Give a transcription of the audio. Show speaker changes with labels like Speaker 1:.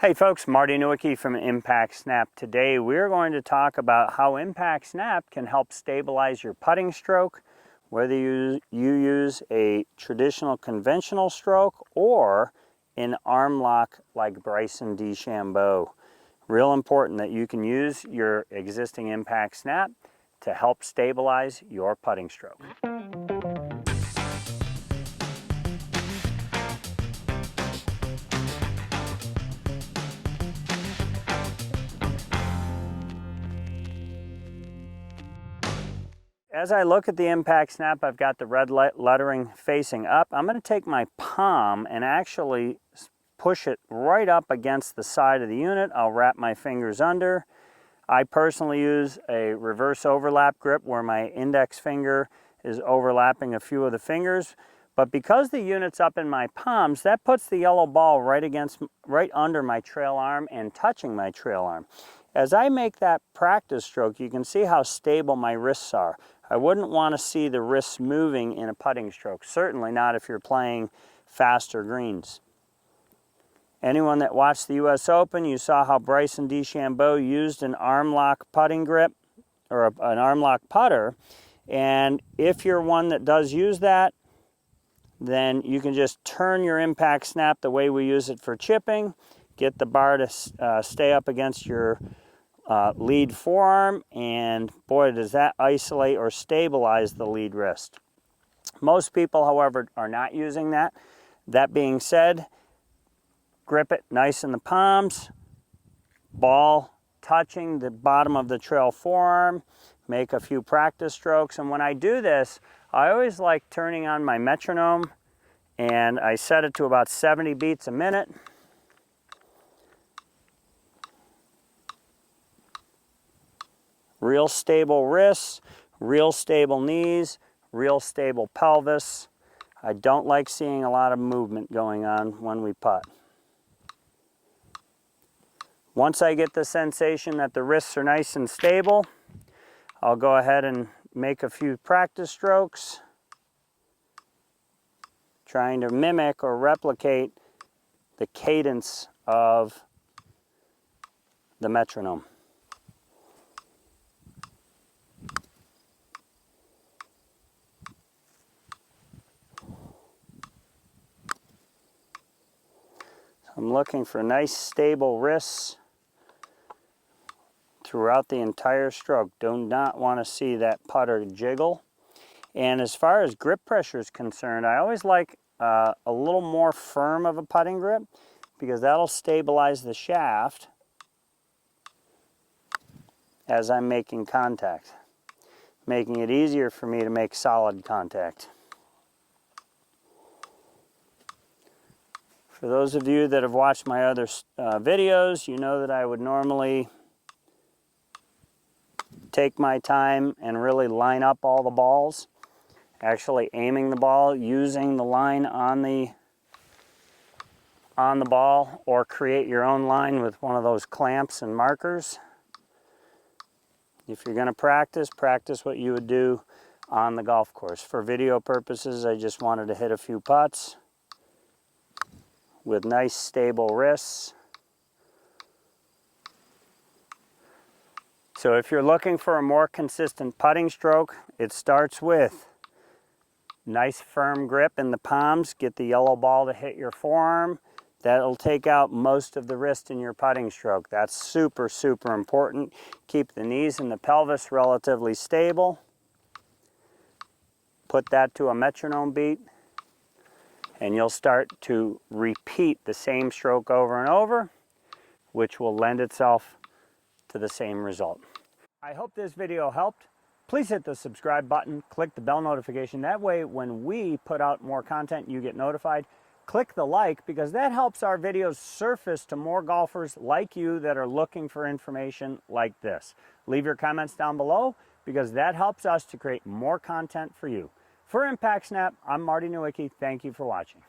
Speaker 1: Hey folks, Marty Nowicki from Impact Snap. Today we're going to talk about how Impact Snap can help stabilize your putting stroke, whether you use a traditional conventional stroke or an arm lock like Bryson DeChambeau. Real important that you can use your existing Impact Snap to help stabilize your putting stroke. As I look at the Impact Snap, I've got the red lettering facing up. I'm going to take my palm and actually push it right up against the side of the unit. I'll wrap my fingers under. I personally use a reverse overlap grip where my index finger is overlapping a few of the fingers. But because the unit's up in my palms, that puts the yellow ball right under my trail arm and touching my trail arm. As I make that practice stroke, you can see how stable my wrists are. I wouldn't want to see the wrists moving in a putting stroke, certainly not if you're playing faster greens. Anyone that watched the US Open, you saw how Bryson DeChambeau used an arm lock putting grip, or an arm lock putter, and if you're one that does use that, then you can just turn your Impact Snap the way we use it for chipping, get the bar to stay up against your lead forearm, and boy, does that isolate or stabilize the lead wrist. Most people, however, are not using that. That being said, grip it nice in the palms, ball touching the bottom of the trail forearm, make a few practice strokes, and when I do this, I always like turning on my metronome, and I set it to about 70 beats a minute. Real stable wrists, real stable knees, real stable pelvis. I don't like seeing a lot of movement going on when we putt. Once I get the sensation that the wrists are nice and stable, I'll go ahead and make a few practice strokes, trying to mimic or replicate the cadence of the metronome. I'm looking for nice stable wrists throughout the entire stroke. Do not want to see that putter jiggle. And as far as grip pressure is concerned, I always like a little more firm of a putting grip because that'll stabilize the shaft as I'm making contact, making it easier for me to make solid contact. For those of you that have watched my other videos, you know that I would normally take my time and really line up all the balls, actually aiming the ball, using the line on the ball, or create your own line with one of those clamps and markers. If you're going to practice what you would do on the golf course. For video purposes, I just wanted to hit a few putts with nice stable wrists. So if you're looking for a more consistent putting stroke, it starts with nice firm grip in the palms. Get the yellow ball to hit your forearm. That'll take out most of the wrist in your putting stroke. That's super, super important. Keep the knees and the pelvis relatively stable. Put that to a metronome beat, and you'll start to repeat the same stroke over and over, which will lend itself to the same result. I hope this video helped. Please hit the subscribe button, click the bell notification. That way, when we put out more content, you get notified. Click the like, because that helps our videos surface to more golfers like you that are looking for information like this. Leave your comments down below, because that helps us to create more content for you. For Impact Snap, I'm Marty Nowicki. Thank you for watching.